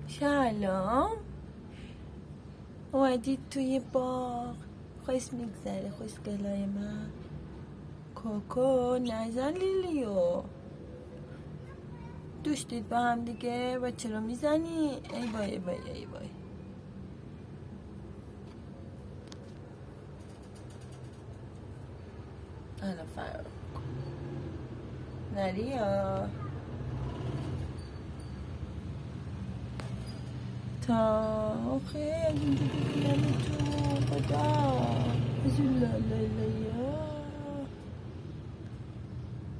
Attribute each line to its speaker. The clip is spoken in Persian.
Speaker 1: سلام. اومدید توی باغ؟ خوش میگذره خوشگلای من؟ کوکو نزن لیلیو. دوستید با هم دیگه؟ و چرا میزنی؟ ای بای ای بای ای بای. الان فرار نریا تا آخه از اینجا بگیرم تو خدا از اون لالالایا.